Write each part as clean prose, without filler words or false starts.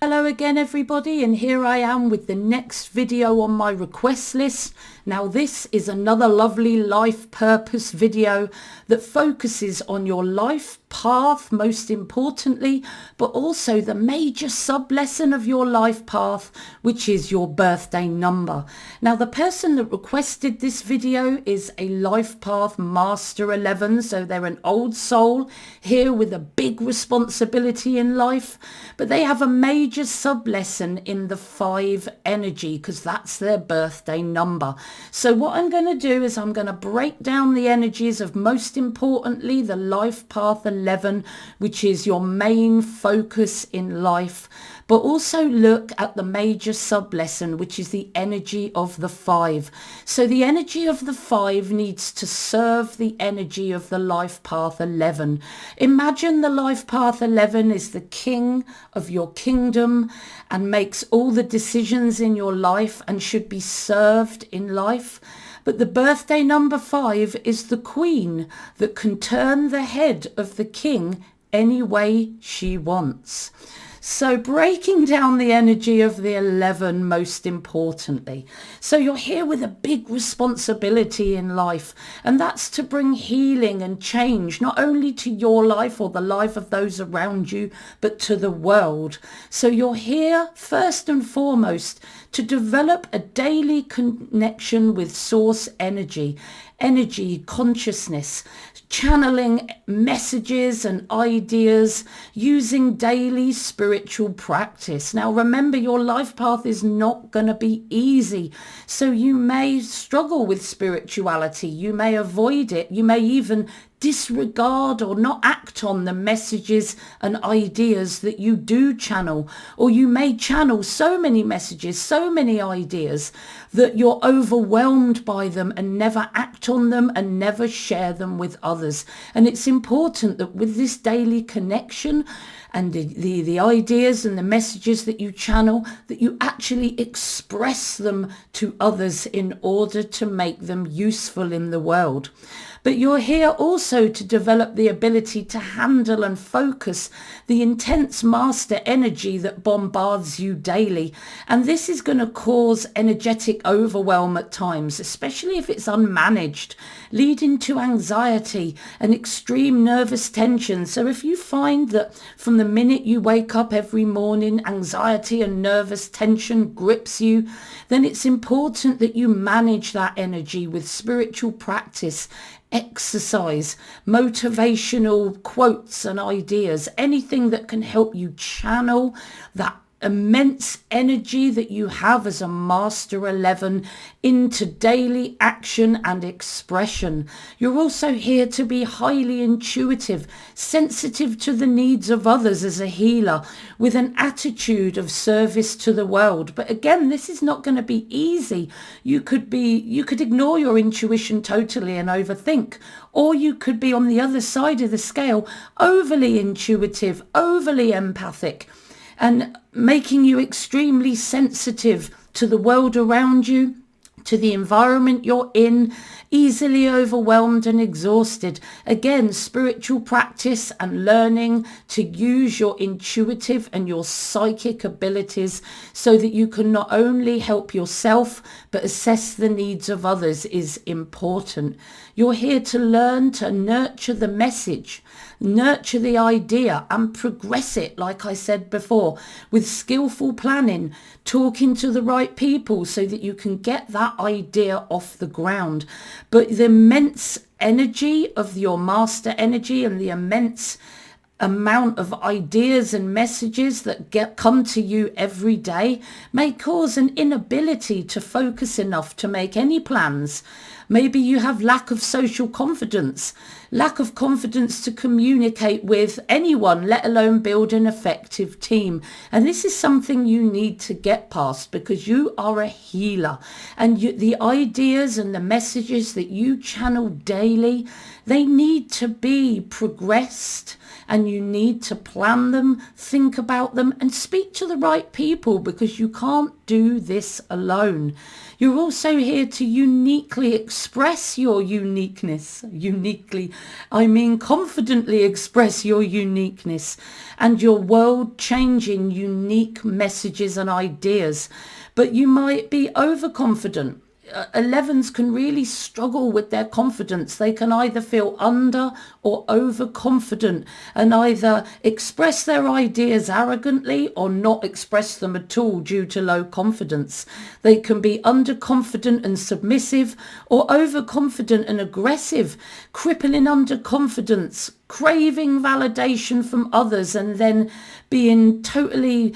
Hello again everybody, and here I am with the next video on my request list. Now this is another lovely life purpose video that focuses on your life path most importantly, but also the major sub-lesson of your life path, which is your birthday number. Now the person that requested this video is a life path master 11, so they're an old soul here with a big responsibility in life, but they have a major sub-lesson in the 5 energy because that's their birthday number. So what I'm going to do is I'm going to break down the energies of, most importantly, the life path 11, which is your main focus in life, but also look at the major sub-lesson, which is the energy of the 5. So the energy of the 5 needs to serve the energy of the life path 11. Imagine the life path 11 is the king of your kingdom and makes all the decisions in your life and should be served in life. But the birthday number 5 is the queen that can turn the head of the king any way she wants. So breaking down the energy of the 11 most importantly. So you're here with a big responsibility in life, and that's to bring healing and change, not only to your life or the life of those around you, but to the world. So you're here first and foremost to develop a daily connection with source energy consciousness, channeling messages and ideas using daily spiritual practice. Now remember, your life path is not going to be easy, so you may struggle with spirituality, you may avoid it, you may even disregard or not act on the messages and ideas that you do channel, or you may channel so many messages, so many ideas that you're overwhelmed by them and never act on them and never share them with others. And it's important that with this daily connection and the ideas and the messages that you channel, that you actually express them to others in order to make them useful in the world. But you're here also to develop the ability to handle and focus the intense master energy that bombards you daily. And this is going to cause energetic overwhelm at times, especially if it's unmanaged, leading to anxiety and extreme nervous tension. So if you find that from the minute you wake up every morning, anxiety and nervous tension grips you, then it's important that you manage that energy with spiritual practice, exercise, motivational quotes and ideas, anything that can help you channel that immense energy that you have as a master 11 into daily action and expression. You're also here to be highly intuitive, sensitive to the needs of others as a healer, with an attitude of service to the world. But again, this is not going to be easy. You could ignore your intuition totally and overthink, or you could be on the other side of the scale, overly intuitive, overly empathic, and making you extremely sensitive to the world around you, to the environment you're in, easily overwhelmed and exhausted. Again, spiritual practice and learning to use your intuitive and your psychic abilities so that you can not only help yourself but assess the needs of others is important. You're here to learn to nurture the message, nurture the idea and progress it, like I said before, with skillful planning, talking to the right people so that you can get that idea off the ground. But the immense energy of your master energy and the immense amount of ideas and messages that come to you every day may cause an inability to focus enough to make any plans. Maybe you have lack of social confidence, lack of confidence to communicate with anyone, let alone build an effective team. And this is something you need to get past, because you are a healer, and the ideas and the messages that you channel daily, they need to be progressed and you need to plan them, think about them, and speak to the right people, because you can't do this alone. You're also here to uniquely express your uniqueness. Uniquely, I mean confidently express your uniqueness and your world-changing unique messages and ideas. But you might be overconfident. 11s can really struggle with their confidence. They can either feel under or overconfident and either express their ideas arrogantly or not express them at all due to low confidence. They can be underconfident and submissive, or overconfident and aggressive, crippling underconfidence, craving validation from others, and then being totally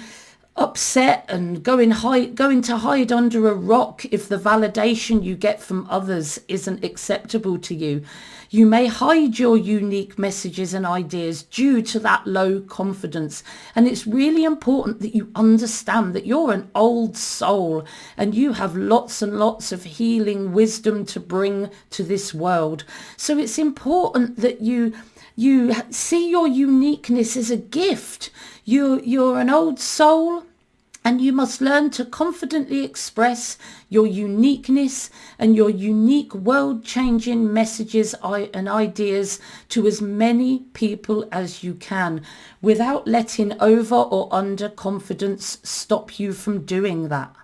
upset and going to hide under a rock if the validation you get from others isn't acceptable to you. You may hide your unique messages and ideas due to that low confidence. And it's really important that you understand that you're an old soul and you have lots and lots of healing wisdom to bring to this world. So it's important that you see your uniqueness as a gift. You're an old soul, and you must learn to confidently express your uniqueness and your unique world-changing messages and ideas to as many people as you can, without letting over or under confidence stop you from doing that.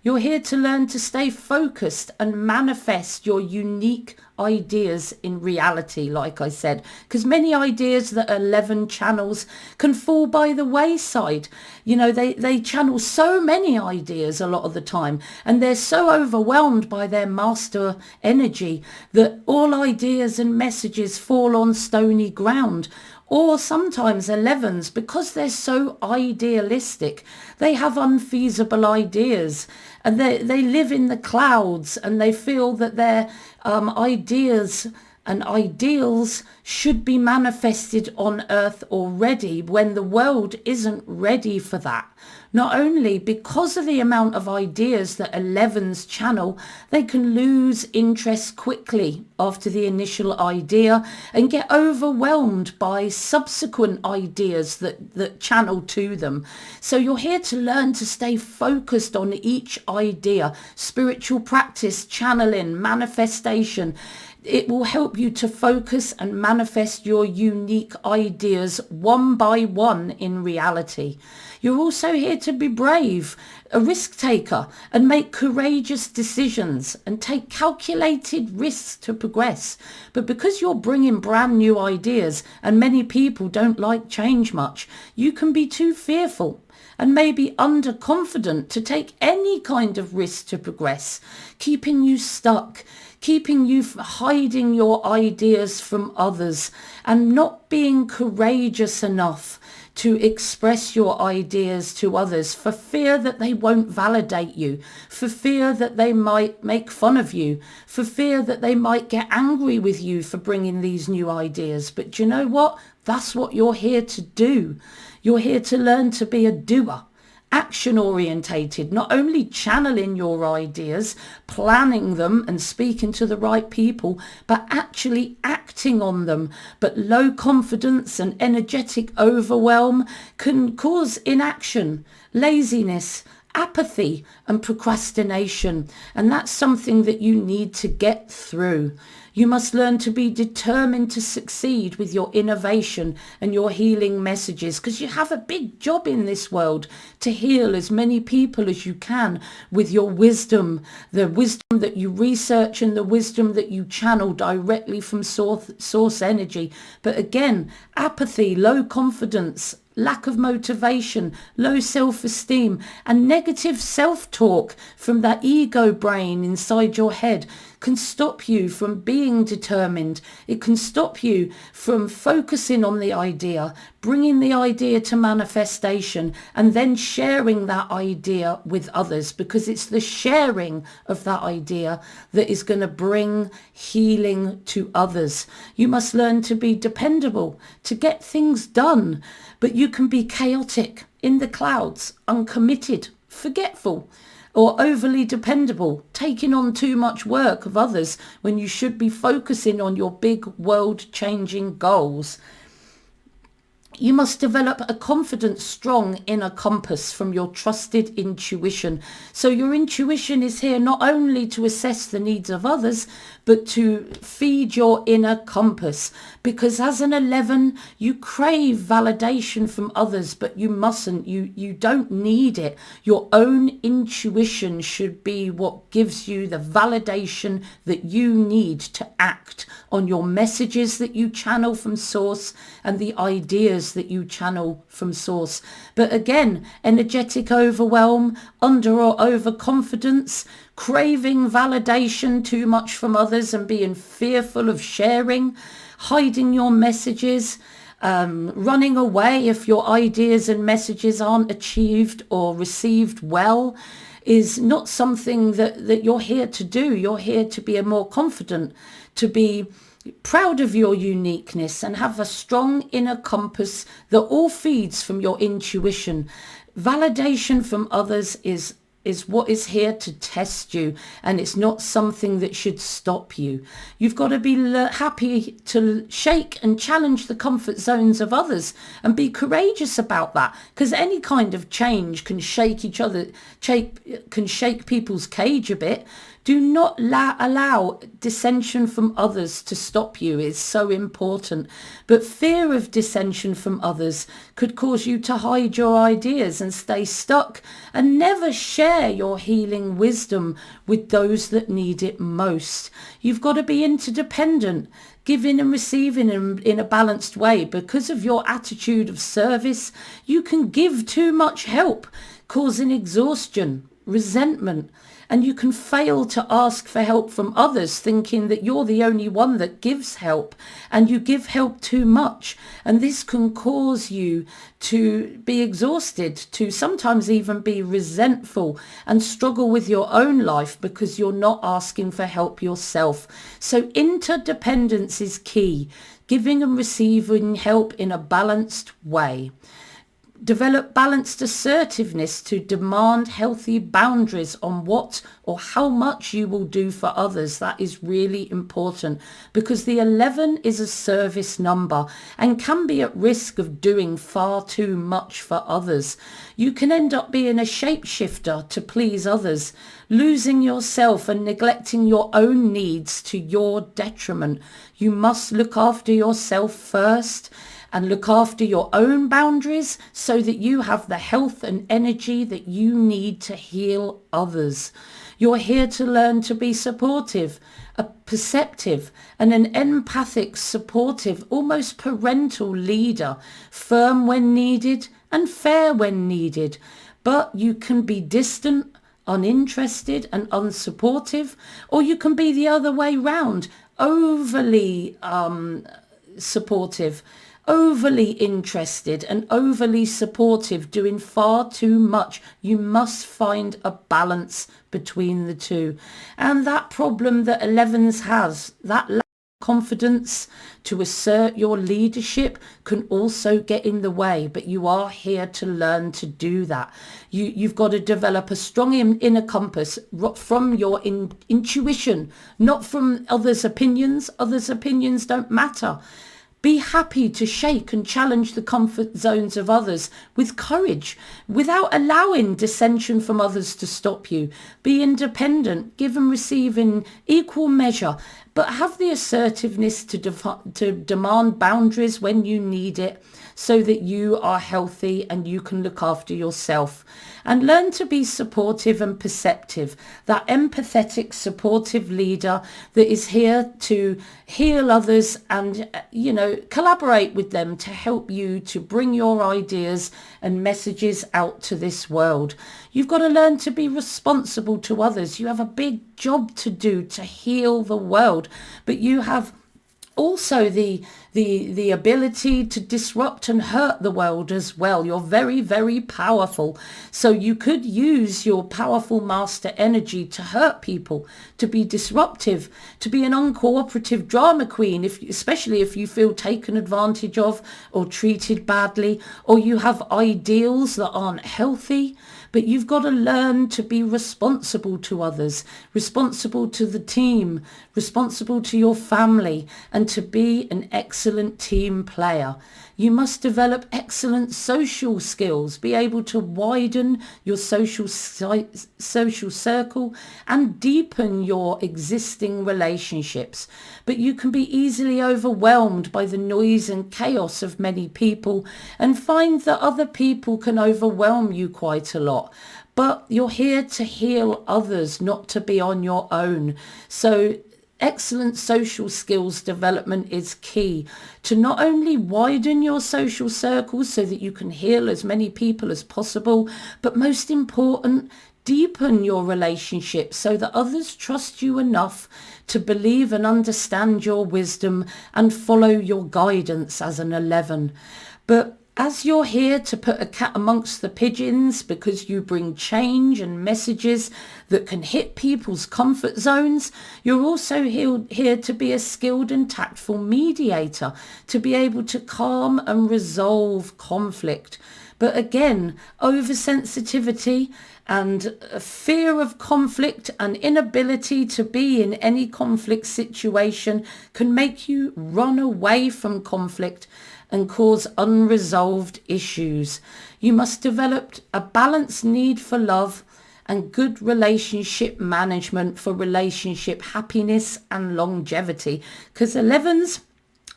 You're here to learn to stay focused and manifest your unique ideas in reality, like I said, because many ideas that 11 channels can fall by the wayside. You know, they channel so many ideas a lot of the time, and they're so overwhelmed by their master energy that all ideas and messages fall on stony ground. Or sometimes 11s, because they're so idealistic, they have unfeasible ideas, and they live in the clouds, and they feel that their ideas and ideals should be manifested on earth already, when the world isn't ready for that. Not only because of the amount of ideas that 11s channel, they can lose interest quickly after the initial idea and get overwhelmed by subsequent ideas that channel to them. So you're here to learn to stay focused on each idea. Spiritual practice, channeling, manifestation. It will help you to focus and manifest your unique ideas one by one in reality. You're also here to be brave, a risk taker, and make courageous decisions and take calculated risks to progress. But because you're bringing brand new ideas and many people don't like change much, you can be too fearful and maybe underconfident to take any kind of risk to progress, keeping you stuck, keeping you hiding your ideas from others, and not being courageous enough to express your ideas to others for fear that they won't validate you, for fear that they might make fun of you, for fear that they might get angry with you for bringing these new ideas. But you know what? That's what you're here to do. You're here to learn to be a doer. Action orientated, not only channeling your ideas, planning them and speaking to the right people, but actually acting on them. But low confidence and energetic overwhelm can cause inaction, laziness, apathy and procrastination. And that's something that you need to get through. You must learn to be determined to succeed with your innovation and your healing messages, because you have a big job in this world to heal as many people as you can with your wisdom, the wisdom that you research and the wisdom that you channel directly from source energy. But again, apathy, low confidence, lack of motivation, low self-esteem, and negative self-talk from that ego brain inside your head can stop you from being determined. It can stop you from focusing on the idea, bringing the idea to manifestation, and then sharing that idea with others, because it's the sharing of that idea that is going to bring healing to others. You must learn to be dependable, to get things done, but you can be chaotic, in the clouds, uncommitted, forgetful, or overly dependable, taking on too much work of others when you should be focusing on your big world-changing goals. You must develop a confident, strong inner compass from your trusted intuition. So your intuition is here not only to assess the needs of others, but to feed your inner compass. Because as an 11, you crave validation from others, but you mustn't. You don't need it. Your own intuition should be what gives you the validation that you need to act on your messages that you channel from source and the ideas that you channel from source. But again, energetic overwhelm, under or overconfidence, craving validation too much from others and being fearful of sharing, hiding your messages, running away if your ideas and messages aren't achieved or received well, is not something that you're here to do. You're here to be a more confident, to be proud of your uniqueness and have a strong inner compass that all feeds from your intuition. Validation from others is what is here to test you, and it's not something that should stop you. You've got to be happy to shake and challenge the comfort zones of others and be courageous about that, because any kind of change can shake people's cage a bit. Do not allow dissension from others to stop you. It's so important. But fear of dissension from others could cause you to hide your ideas and stay stuck and never share your healing wisdom with those that need it most. You've got to be interdependent, giving and receiving in a balanced way. Because of your attitude of service, you can give too much help, causing exhaustion, resentment, and you can fail to ask for help from others, thinking that you're the only one that gives help, and you give help too much. And this can cause you to be exhausted, to sometimes even be resentful and struggle with your own life because you're not asking for help yourself. So interdependence is key, giving and receiving help in a balanced way. Develop balanced assertiveness to demand healthy boundaries on what or how much you will do for others. That is really important, because the 11 is a service number and can be at risk of doing far too much for others. You can end up being a shapeshifter to please others, losing yourself and neglecting your own needs to your detriment. You must look after yourself first and look after your own boundaries so that you have the health and energy that you need to heal others. You're here to learn to be supportive, perceptive, and an empathic, supportive, almost parental leader, firm when needed and fair when needed. But you can be distant, uninterested and unsupportive, or you can be the other way round, overly supportive, overly interested and overly supportive, doing far too much. You must find a balance between the two. And that problem that 11s has, that lack of confidence to assert your leadership, can also get in the way, but you are here to learn to do that. You've got to develop a strong inner compass from your intuition, not from others' opinions. Others' opinions don't matter. Be happy to shake and challenge the comfort zones of others with courage, without allowing dissension from others to stop you. Be independent, give and receive in equal measure, but have the assertiveness to demand boundaries when you need it, so that you are healthy and you can look after yourself. And learn to be supportive and perceptive, that empathetic, supportive leader that is here to heal others and, collaborate with them to help you to bring your ideas and messages out to this world. You've got to learn to be responsible to others. You have a big job to do to heal the world, but you have also the the ability to disrupt and hurt the world as well. You're very, very powerful. So you could use your powerful master energy to hurt people, to be disruptive, to be an uncooperative drama queen, especially if you feel taken advantage of or treated badly, or you have ideals that aren't healthy. But you've got to learn to be responsible to others, responsible to the team, responsible to your family, and to be an excellent team player. You must develop excellent social skills, be able to widen your social circle and deepen your existing relationships. But you can be easily overwhelmed by the noise and chaos of many people and find that other people can overwhelm you quite a lot. But you're here to heal others, not to be on your own. So excellent social skills development is key to not only widen your social circles so that you can heal as many people as possible, but most important, deepen your relationships so that others trust you enough to believe and understand your wisdom and follow your guidance as an 11. But as you're here to put a cat amongst the pigeons because you bring change and messages that can hit people's comfort zones, you're also here to be a skilled and tactful mediator, to be able to calm and resolve conflict. But again, oversensitivity and a fear of conflict and inability to be in any conflict situation can make you run away from conflict and cause unresolved issues. You must develop a balanced need for love and good relationship management for relationship happiness and longevity, because 11s,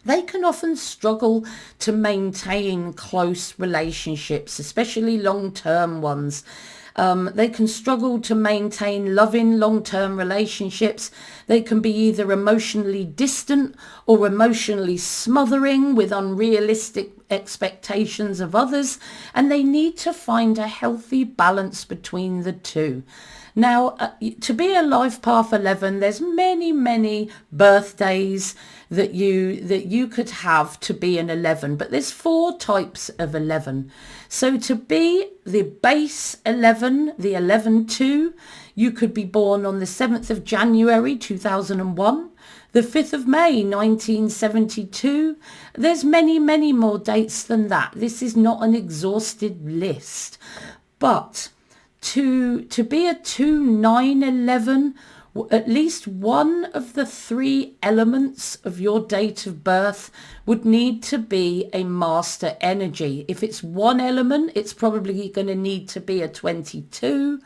they can often struggle to maintain close relationships, especially long-term ones. They can struggle to maintain loving long-term relationships. They can be either emotionally distant or emotionally smothering with unrealistic expectations of others, and they need to find a healthy balance between the two. Now, to be a life path 11, there's many birthdays that you could have to be an 11, but there's 4 types of 11. So to be the base 11, the 11-2, you could be born on the 7th of January 2001, the 5th of May 1972. There's many more dates than that. This is not an exhausted list, but to be a 2-9-11, at least one of the 3 elements of your date of birth would need to be a master energy. If it's one element, it's probably going to need to be a 22.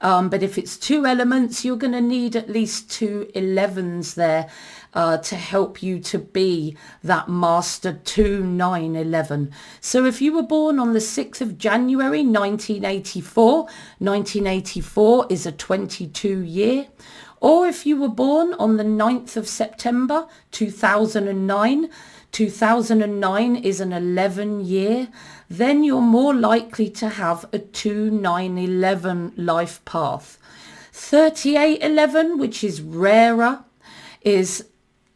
But if it's 2 elements, you're going to need at least 2 11s there to help you to be that master 2-9-11. So if you were born on the 6th of January 1984 is a 22 year. Or if you were born on the 9th of September 2009 is an 11 year, then you're more likely to have a 2-9-11 life path. 38-11, which is rarer, is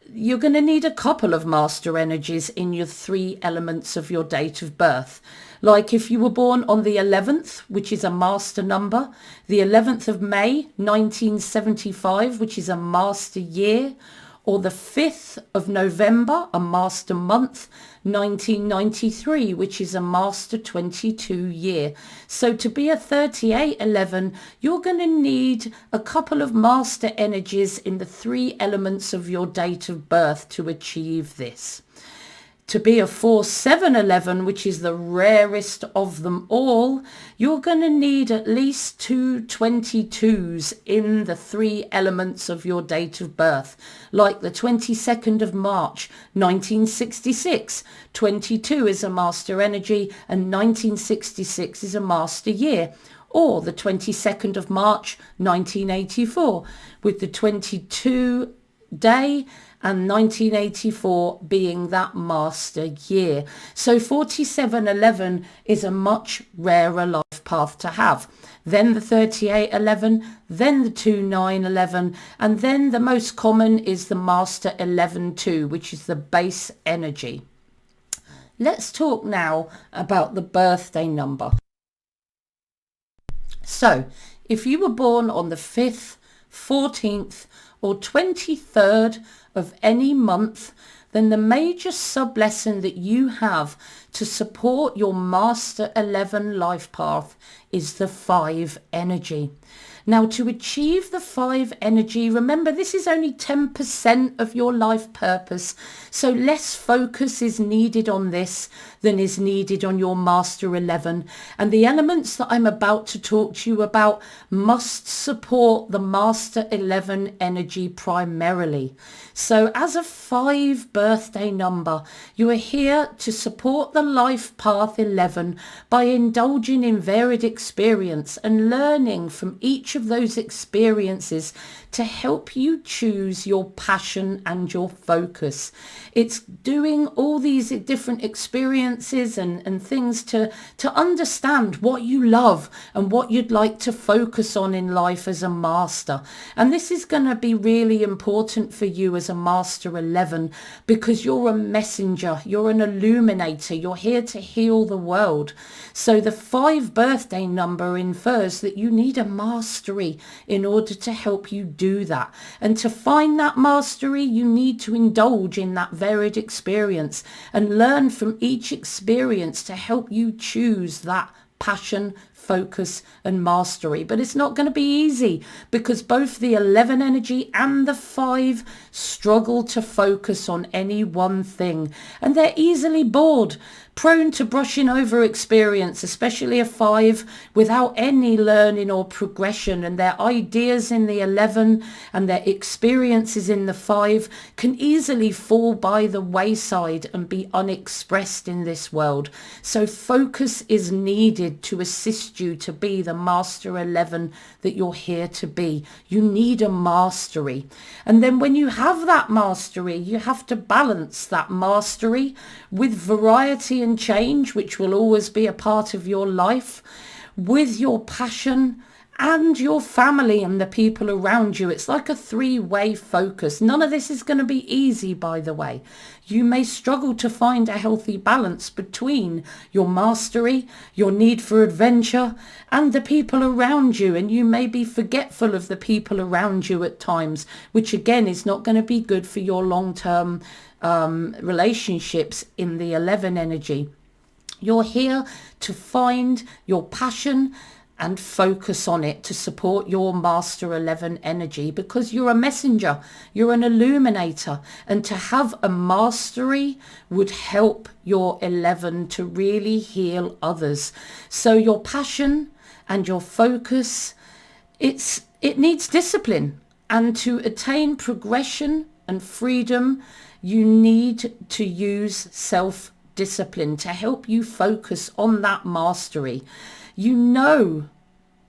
you're going to need a couple of master energies in your 3 elements of your date of birth. Like if you were born on the 11th, which is a master number, the 11th of May 1975, which is a master year, or the 5th of November, a master month, 1993, which is a master 22 year. So to be a 38-11, you're going to need a couple of master energies in the 3 elements of your date of birth to achieve this. To be a 4-7-11, which is the rarest of them all, you're going to need at least 2 22s in the 3 elements of your date of birth, like the 22nd of March, 1966. 22 is a master energy and 1966 is a master year. Or the 22nd of March, 1984, with the 22 day and 1984 being that master year. So 4711 is a much rarer life path to have. Then the 3811, then the 2911, and then the most common is the master 112, which is the base energy. Let's talk now about the birthday number. So, if you were born on the 5th, 14th or 23rd of any month, then the major sublesson that you have to support your Master 11 life path is the 5 energy. Now, to achieve the 5 energy, remember this is only 10% of your life purpose, so less focus is needed on this than is needed on your Master 11. And the elements that I'm about to talk to you about must support the Master 11 energy primarily. So as a 5 birthday number, you are here to support the life path 11 by indulging in varied experience and learning from each of those experiences to help you choose your passion and your focus. It's doing all these different experiences and things to understand what you love and what you'd like to focus on in life as a master. And this is going to be really important for you as a Master 11 because you're a messenger, you're an illuminator, you're here to heal the world. So the 5 birthday number infers that you need a mastery in order to help you do that. And to find that mastery, you need to indulge in that varied experience and learn from each experience to help you choose that passion, focus and mastery. But it's not going to be easy because both the 11 energy and the 5 struggle to focus on any one thing, and they're easily bored, prone to brushing over experience, especially a 5 without any learning or progression, and their ideas in the 11 and their experiences in the 5 can easily fall by the wayside and be unexpressed in this world. So focus is needed to assist you to be the Master 11 that you're here to be. You need a mastery. And then when you have that mastery, you have to balance that mastery with variety and change, which will always be a part of your life, with your passion and your family and the people around you. It's like a 3-way focus. None of this is going to be easy, by the way. You may struggle to find a healthy balance between your mastery, your need for adventure, and the people around you. And you may be forgetful of the people around you at times, which again is not going to be good for your long-term relationships in the 11 energy. You're here to find your passion and focus on it to support your Master 11 energy because you're a messenger, you're an illuminator, and to have a mastery would help your 11 to really heal others. So your passion and your focus, it needs discipline, and to attain progression and freedom, you need to use self-discipline to help you focus on that mastery. You know,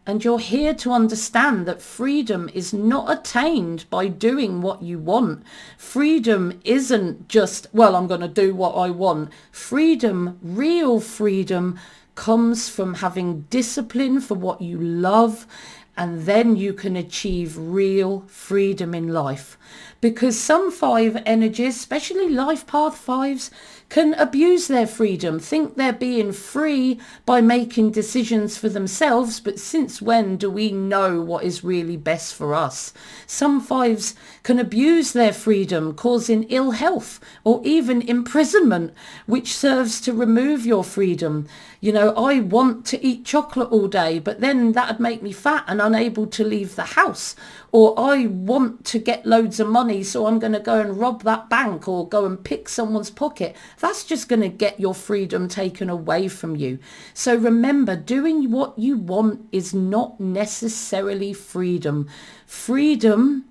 and you're here to understand that freedom is not attained by doing what you want. Freedom isn't just, well, I'm going to do what I want. Freedom, real freedom, comes from having discipline for what you love, and then you can achieve real freedom in life. Because some 5 energies, especially life path 5s, can abuse their freedom, think they're being free by making decisions for themselves, but since when do we know what is really best for us? Some 5s can abuse their freedom, causing ill health or even imprisonment, which serves to remove your freedom. You know, I want to eat chocolate all day, but then that'd make me fat and unable to leave the house. Or I want to get loads of money, so I'm going to go and rob that bank or go and pick someone's pocket. That's just going to get your freedom taken away from you. So remember, doing what you want is not necessarily freedom. Freedom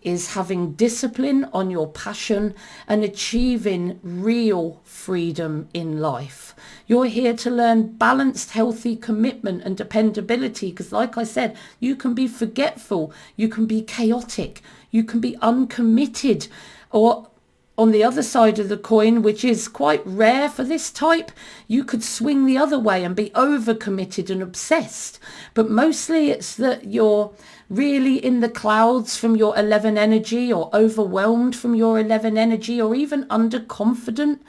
is having discipline on your passion and achieving real freedom in life. You're here to learn balanced, healthy commitment and dependability because, like I said, you can be forgetful, you can be chaotic, you can be uncommitted, Or on the other side of the coin, which is quite rare for this type, you could swing the other way and be overcommitted and obsessed. But mostly it's that you're really in the clouds from your 11 energy, or overwhelmed from your 11 energy, or even underconfident.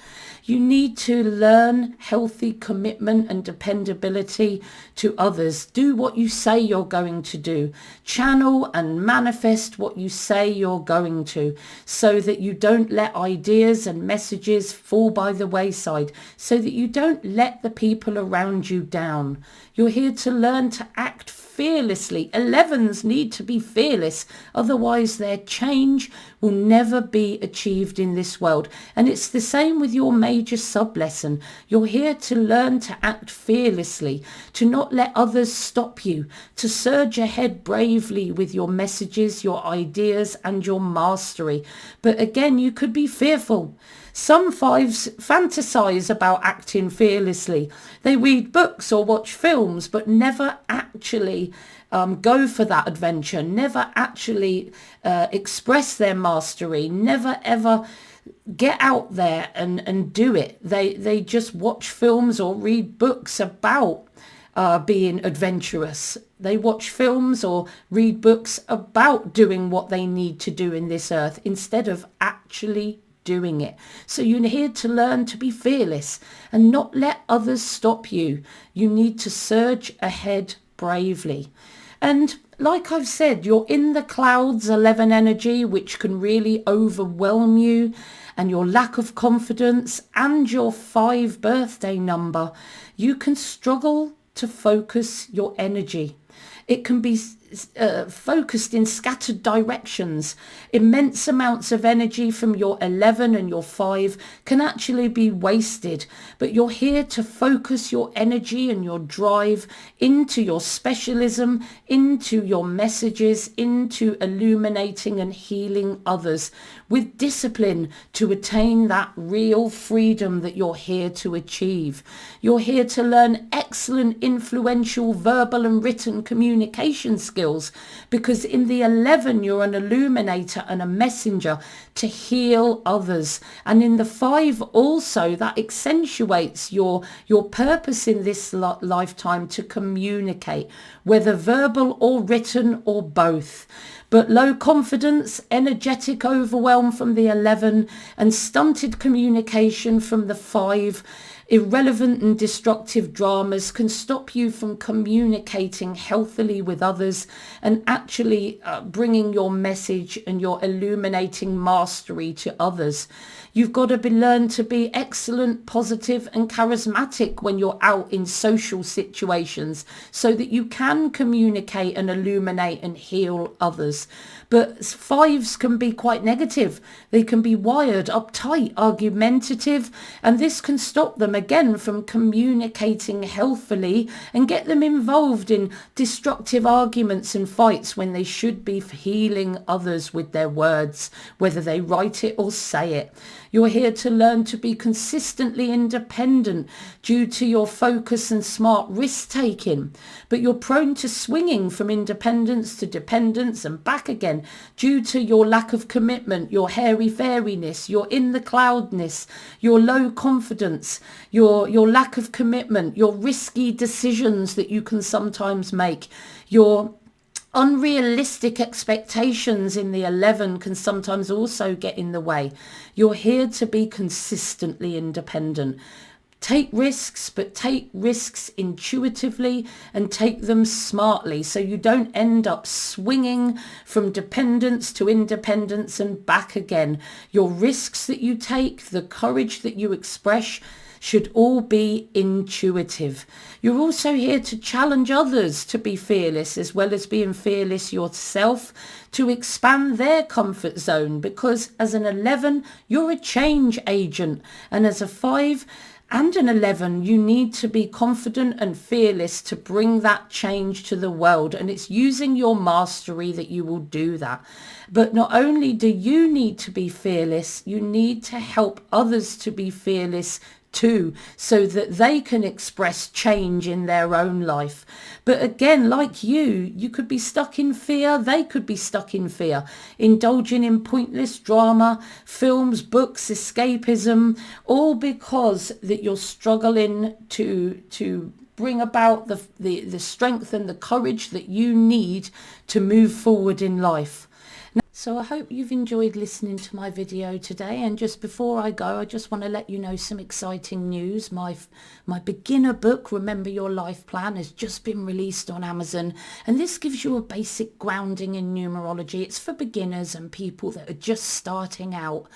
You need to learn healthy commitment and dependability to others. Do what you say you're going to do. Channel and manifest what you say you're going to, so that you don't let ideas and messages fall by the wayside, so that you don't let the people around you down. You're here to learn to act fearlessly. 11s need to be fearless, otherwise their change will never be achieved in this world. And it's the same with your major sublesson. You're here to learn to act fearlessly, to not let others stop you, to surge ahead bravely with your messages, your ideas, and your mastery. But again, you could be fearful. Some 5s fantasize about acting fearlessly. They read books or watch films, but never actually go for that adventure, never actually express their mastery, never ever get out there and do it. They just watch films or read books about being adventurous. They watch films or read books about doing what they need to do in this earth, instead of actually doing it. So you're here to learn to be fearless and not let others stop you. You need to surge ahead bravely. And like I've said, you're in the clouds 11 energy, which can really overwhelm you, and your lack of confidence and your 5 birthday number. You can struggle to focus your energy. It can be focused in scattered directions. Immense amounts of energy from your 11 and your 5 can actually be wasted, but you're here to focus your energy and your drive into your specialism, into your messages, into illuminating and healing others with discipline to attain that real freedom that you're here to achieve. You're here to learn excellent, influential verbal and written communication skills, because in the 11 you're an illuminator and a messenger to heal others, and in the 5 also that accentuates your purpose in this lifetime to communicate, whether verbal or written or both. But low confidence, energetic overwhelm from the 11, and stunted communication from the 5, irrelevant and destructive dramas can stop you from communicating healthily with others and actually bringing your message and your illuminating mastery to others. You've got to learn to be excellent, positive and charismatic when you're out in social situations, so that you can communicate and illuminate and heal others. But 5s can be quite negative. They can be wired, uptight, argumentative, and this can stop them again from communicating healthily and get them involved in destructive arguments and fights when they should be healing others with their words, whether they write it or say it. You're here to learn to be consistently independent due to your focus and smart risk-taking, but you're prone to swinging from independence to dependence and back again due to your lack of commitment, your hairy-fairiness, your in-the-cloudness, your low confidence, your lack of commitment, your risky decisions that you can sometimes make, your unrealistic expectations in the 11 can sometimes also get in the way. You're here to be consistently independent. Take risks, but take risks intuitively and take them smartly, so you don't end up swinging from dependence to independence and back again. Your risks that you take, the courage that you express, should all be intuitive. You're also here to challenge others to be fearless, as well as being fearless yourself, to expand their comfort zone, because as an 11 you're a change agent, and as a 5 and an 11 you need to be confident and fearless to bring that change to the world, and it's using your mastery that you will do that. But not only do you need to be fearless, you need to help others to be fearless too, so that they can express change in their own life. But again, like you could be stuck in fear, they could be stuck in fear, indulging in pointless drama, films, books, escapism, all because that you're struggling to bring about the strength and the courage that you need to move forward in life. So I hope you've enjoyed listening to my video today, and just before I go, I just want to let you know some exciting news. My beginner book, Remember Your Life Plan, has just been released on Amazon, and this gives you a basic grounding in numerology. It's for beginners and people that are just starting out,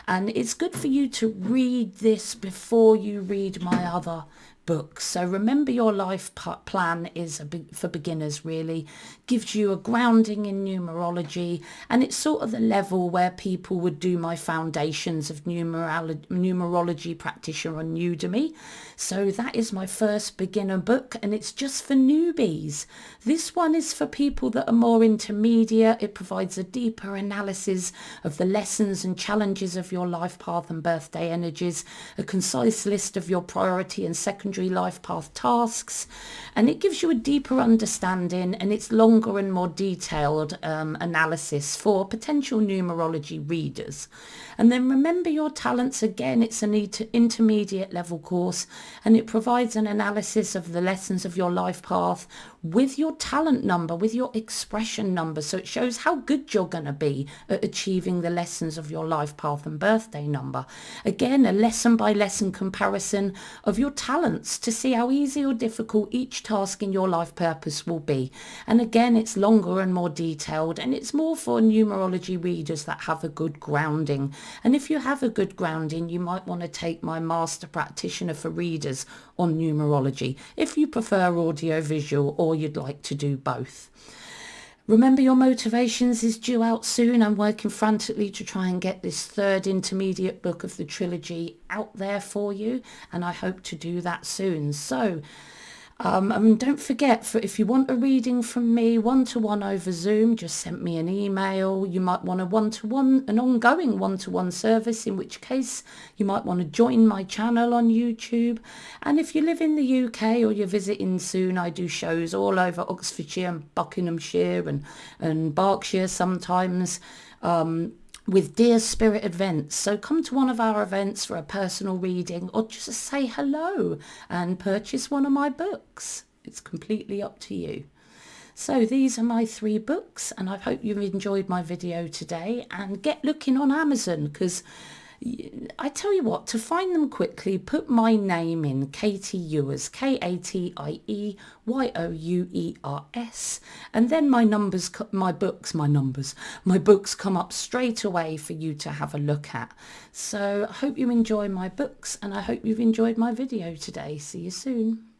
and it's good for you to read this before you read my other books. So Remember Your Life Plan is for beginners, really. Gives you a grounding in numerology, and it's sort of the level where people would do my foundations of numerology practitioner on Udemy. So that is my first beginner book, and it's just for newbies. This one is for people that are more intermediate. It provides a deeper analysis of the lessons and challenges of your life path and birthday energies, a concise list of your priority and secondary life path tasks, and it gives you a deeper understanding, and it's longer and more detailed analysis for potential numerology readers. And then Remember Your Talents, again, it's an intermediate level course, and it provides an analysis of the lessons of your life path with your talent number, with your expression number. So it shows how good you're going to be at achieving the lessons of your life path and birthday number. Again, a lesson by lesson comparison of your talents to see how easy or difficult each task in your life purpose will be. And again, it's longer and more detailed, and it's more for numerology readers that have a good grounding. And if you have a good grounding, you might want to take my master practitioner for readers on numerology if you prefer audio visual, or you'd like to do both. Remember Your Motivations is due out soon. I'm working frantically to try and get this third intermediate book of the trilogy out there for you, and I hope to do that soon. So don't forget, if you want a reading from me one-to-one over Zoom, just send me an email. You might want an ongoing one-to-one service, in which case you might want to join my channel on YouTube. And if you live in the UK or you're visiting soon, I do shows all over Oxfordshire and Buckinghamshire and Berkshire sometimes, with Dear Spirit events. So come to one of our events for a personal reading, or just say hello and purchase one of my books. It's completely up to you. So these are my 3 books, and I hope you've enjoyed my video today, and get looking on Amazon, because I tell you what, to find them quickly, put my name in, Katie Ewers, KATIEYOUERS, and then my books come up straight away for you to have a look at. So I hope you enjoy my books, and I hope you've enjoyed my video today. See you soon.